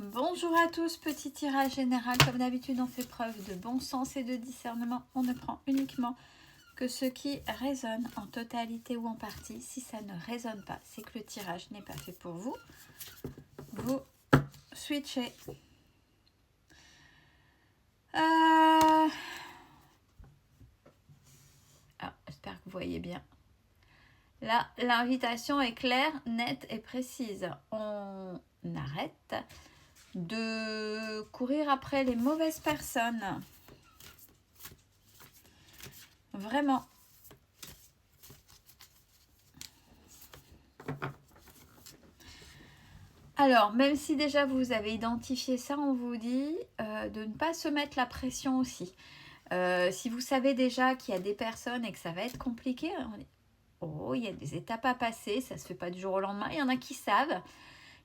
Bonjour à tous, petit tirage général. Comme d'habitude, on fait preuve de bon sens et de discernement. On ne prend uniquement que ce qui résonne en totalité ou en partie. Si ça ne résonne pas, c'est que le tirage n'est pas fait pour vous. Vous switchez. J'espère que vous voyez bien. Là, l'invitation est claire, nette et précise. On arrête de courir après les mauvaises personnes. Vraiment. Alors, même si déjà vous avez identifié ça, on vous dit de ne pas se mettre la pression aussi. Si vous savez déjà qu'il y a des personnes et que ça va être compliqué, on dit, oh, il y a des étapes à passer, ça ne se fait pas du jour au lendemain. Il y en a qui savent.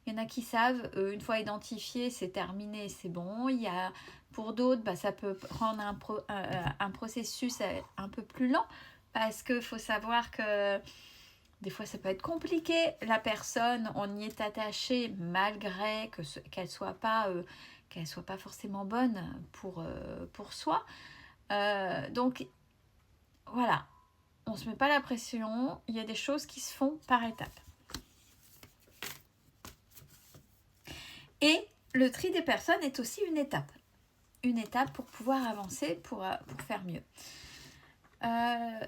Une fois identifié, c'est terminé, c'est bon. Il y a, pour d'autres, ça peut prendre un processus un peu plus lent parce qu'il faut savoir que des fois, ça peut être compliqué. La personne, on y est attaché malgré qu'elle soit pas forcément bonne pour soi. Donc, voilà. On ne se met pas la pression. Il y a des choses qui se font par étapes. Et le tri des personnes est aussi une étape. Une étape pour pouvoir avancer, pour faire mieux.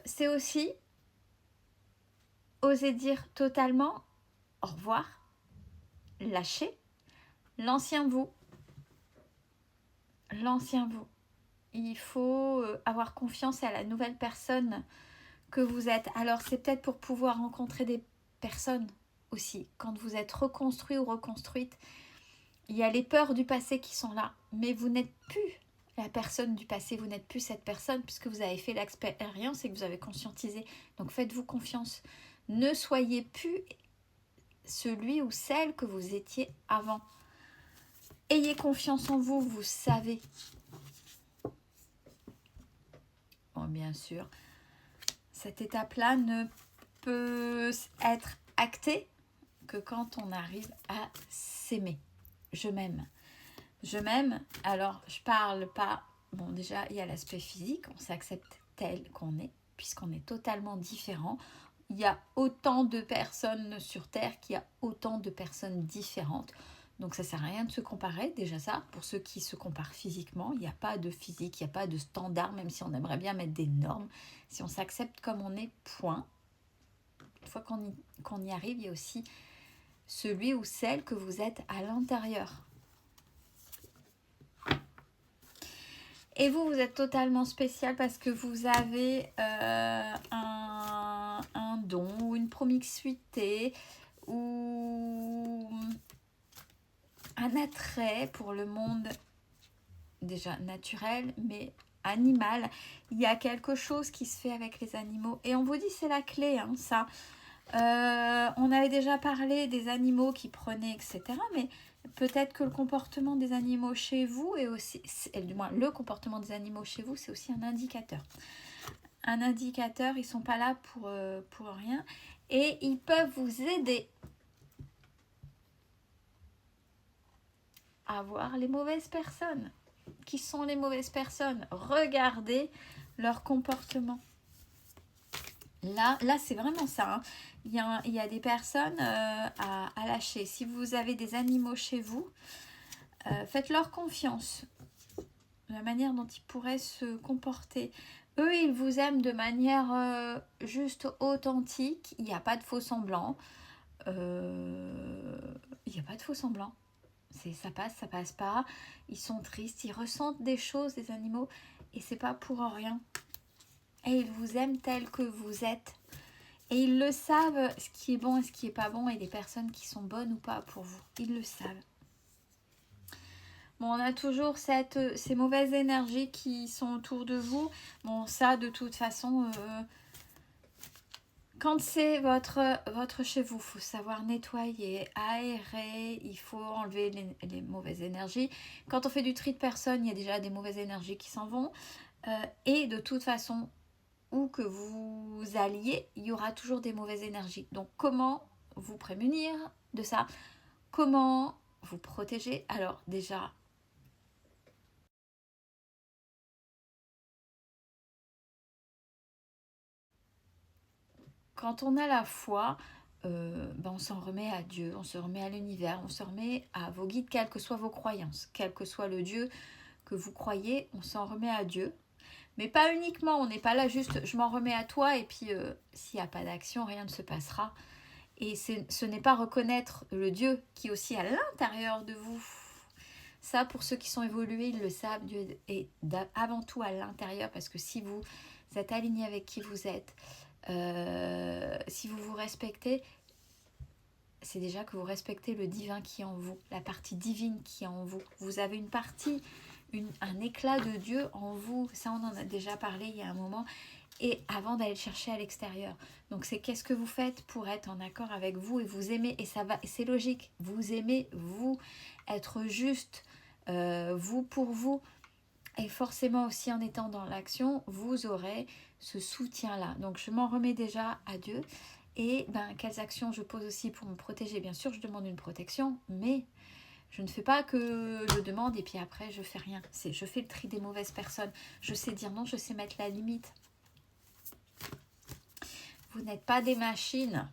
C'est aussi oser dire totalement au revoir, lâcher l'ancien vous. Il faut avoir confiance à la nouvelle personne que vous êtes. Alors c'est peut-être pour pouvoir rencontrer des personnes aussi. Quand vous êtes reconstruit ou reconstruite, il y a les peurs du passé qui sont là, mais vous n'êtes plus la personne du passé, vous n'êtes plus cette personne puisque vous avez fait l'expérience et que vous avez conscientisé. Donc faites-vous confiance. Ne soyez plus celui ou celle que vous étiez avant. Ayez confiance en vous, vous savez. Bon, bien sûr, cette étape-là ne peut être actée que quand on arrive à s'aimer. Je m'aime. Je m'aime, alors je parle pas... Bon, déjà, il y a l'aspect physique, on s'accepte tel qu'on est, puisqu'on est totalement différent. Il y a autant de personnes sur Terre qu'il y a autant de personnes différentes. Donc ça sert à rien de se comparer, déjà ça, pour ceux qui se comparent physiquement, il n'y a pas de physique, il n'y a pas de standard, même si on aimerait bien mettre des normes. Si on s'accepte comme on est, point. Une fois qu'on y arrive, il y a aussi celui ou celle que vous êtes à l'intérieur. Et vous êtes totalement spécial parce que vous avez un don ou une promiscuité ou un attrait pour le monde déjà naturel, mais animal. Il y a quelque chose qui se fait avec les animaux. Et on vous dit c'est la clé, hein, ça. On avait déjà parlé des animaux qui prenaient, etc. Mais peut-être que le comportement des animaux chez vous est aussi, du moins le comportement des animaux chez vous, c'est aussi un indicateur. Un indicateur, ils ne sont pas là pour rien. Et ils peuvent vous aider à voir les mauvaises personnes. Qui sont les mauvaises personnes? Regardez leur comportement. Là c'est vraiment ça. Hein. Il y a des personnes à lâcher. Si vous avez des animaux chez vous, faites-leur confiance. La manière dont ils pourraient se comporter. Eux, ils vous aiment de manière juste authentique. Il n'y a pas de faux semblant. Il n'y a pas de faux semblant. Ça passe pas. Ils sont tristes, ils ressentent des choses, les animaux. Et c'est pas pour rien. Et ils vous aiment tel que vous êtes. Et ils le savent, ce qui est bon et ce qui est pas bon, et les personnes qui sont bonnes ou pas pour vous. Ils le savent. Bon, on a toujours ces mauvaises énergies qui sont autour de vous. Bon, ça, de toute façon, quand c'est votre chez vous, il faut savoir nettoyer, aérer, il faut enlever les mauvaises énergies. Quand on fait du tri de personnes, il y a déjà des mauvaises énergies qui s'en vont. Et de toute façon, où que vous alliez, il y aura toujours des mauvaises énergies. Donc comment vous prémunir de ça? Comment vous protéger. Alors déjà, quand on a la foi, on s'en remet à Dieu, on se remet à l'univers, on se remet à vos guides, quelles que soient vos croyances, quel que soit le Dieu que vous croyez, on s'en remet à Dieu. Mais pas uniquement, on n'est pas là juste je m'en remets à toi et puis s'il n'y a pas d'action, rien ne se passera. Et ce n'est pas reconnaître le Dieu qui est aussi à l'intérieur de vous. Ça, pour ceux qui sont évolués, ils le savent, Dieu est avant tout à l'intérieur parce que si vous êtes aligné avec qui vous êtes, si vous vous respectez, c'est déjà que vous respectez le divin qui est en vous, la partie divine qui est en vous. Vous avez une partie, un éclat de Dieu en vous. Ça, on en a déjà parlé il y a un moment. Et avant d'aller le chercher à l'extérieur. Donc, c'est qu'est-ce que vous faites pour être en accord avec vous et vous aimer. Et ça va, c'est logique. Vous aimez, vous, être juste, vous pour vous. Et forcément aussi en étant dans l'action, vous aurez ce soutien-là. Donc, je m'en remets déjà à Dieu. Et quelles actions je pose aussi pour me protéger. Bien sûr, je demande une protection, mais je ne fais pas que je demande et puis après, je fais rien. Je fais le tri des mauvaises personnes. Je sais dire non, je sais mettre la limite. Vous n'êtes pas des machines.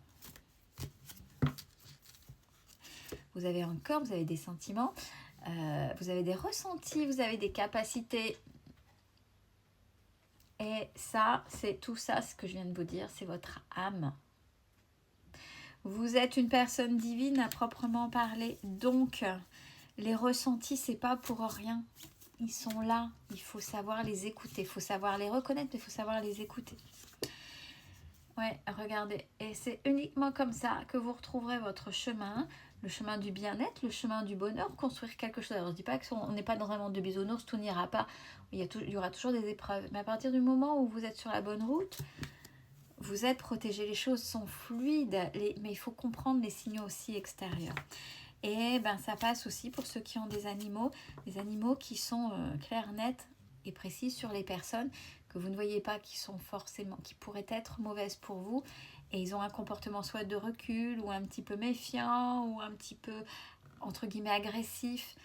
Vous avez un corps, vous avez des sentiments, vous avez des ressentis, vous avez des capacités. Et ça, c'est tout ça, ce que je viens de vous dire, c'est votre âme. Vous êtes une personne divine à proprement parler. Donc, les ressentis, c'est pas pour rien. Ils sont là. Il faut savoir les écouter. Il faut savoir les reconnaître, mais il faut savoir les écouter. Ouais, regardez. Et c'est uniquement comme ça que vous retrouverez votre chemin, le chemin du bien-être, le chemin du bonheur, construire quelque chose. Alors, je ne dis pas qu'on n'est pas dans un monde de bisounours, tout n'ira pas. Il y aura toujours des épreuves. Mais à partir du moment où vous êtes sur la bonne route, vous êtes protégé, les choses sont fluides, mais il faut comprendre les signaux aussi extérieurs. Et ça passe aussi pour ceux qui ont des animaux qui sont clairs, nets et précis sur les personnes que vous ne voyez pas qui pourraient être mauvaises pour vous. Et ils ont un comportement soit de recul ou un petit peu méfiant ou un petit peu, entre guillemets, agressif.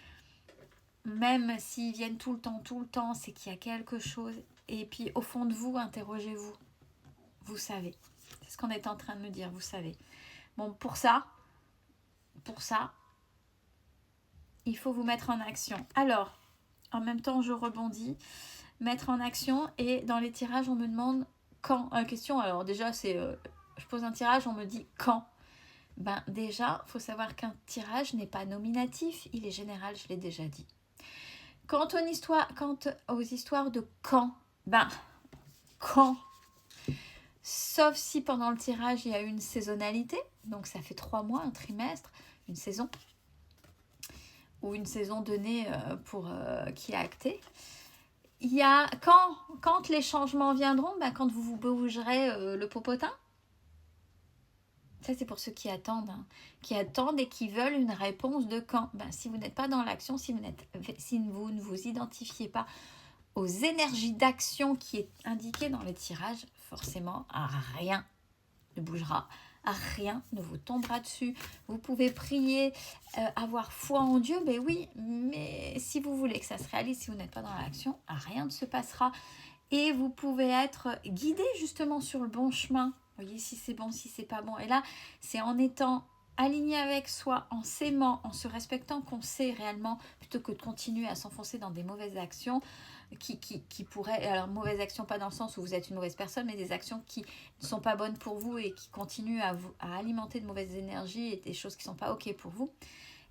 Même s'ils viennent tout le temps, c'est qu'il y a quelque chose. Et puis au fond de vous, interrogez-vous. Vous savez. C'est ce qu'on est en train de me dire, vous savez. Bon, pour ça, il faut vous mettre en action. Alors, en même temps, je rebondis. Mettre en action. Et dans les tirages, on me demande quand. Question, alors déjà, c'est... je pose un tirage, on me dit quand. Déjà, il faut savoir qu'un tirage n'est pas nominatif. Il est général, je l'ai déjà dit. Quant aux histoires de quand, quand. Sauf si pendant le tirage, il y a une saisonnalité. Donc, ça fait 3 mois, un trimestre, une saison. Ou une saison donnée qui est actée. Il y a quand les changements viendront, quand vous bougerez le popotin. Ça, c'est pour ceux qui attendent. Qui attendent et qui veulent une réponse de quand. Si vous n'êtes pas dans l'action, si vous ne vous identifiez pas aux énergies d'action qui est indiquée dans le tirage, forcément, rien ne bougera, rien ne vous tombera dessus. Vous pouvez prier, avoir foi en Dieu, oui, mais si vous voulez que ça se réalise, si vous n'êtes pas dans l'action, rien ne se passera. Et vous pouvez être guidé justement sur le bon chemin. Vous voyez, si c'est bon, si c'est pas bon. Et là, c'est en étant aligné avec soi, en s'aimant, en se respectant qu'on sait réellement, plutôt que de continuer à s'enfoncer dans des mauvaises actions qui pourraient... Alors, mauvaises actions, pas dans le sens où vous êtes une mauvaise personne, mais des actions qui ne sont pas bonnes pour vous et qui continuent à alimenter de mauvaises énergies et des choses qui ne sont pas OK pour vous.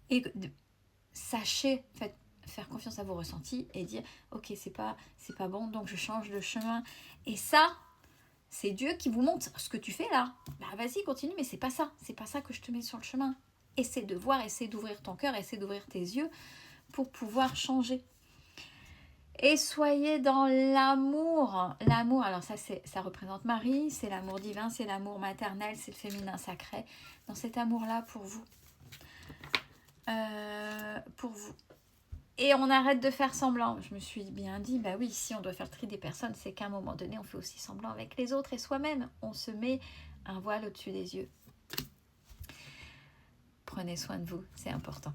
Et sachez, faire confiance à vos ressentis et dire ok, c'est pas bon, donc je change de chemin. Et ça, c'est Dieu qui vous montre ce que tu fais là. Vas-y, continue, mais c'est pas ça que je te mets sur le chemin. Essaie de voir, essaie d'ouvrir ton cœur, essaie d'ouvrir tes yeux pour pouvoir changer. Et soyez dans l'amour. L'amour, alors ça représente Marie, c'est l'amour divin, c'est l'amour maternel, c'est le féminin sacré. Dans cet amour-là pour vous. Et on arrête de faire semblant. Je me suis bien dit, oui, si on doit faire le tri des personnes, c'est qu'à un moment donné, on fait aussi semblant avec les autres et soi-même. On se met un voile au-dessus des yeux. Prenez soin de vous, c'est important.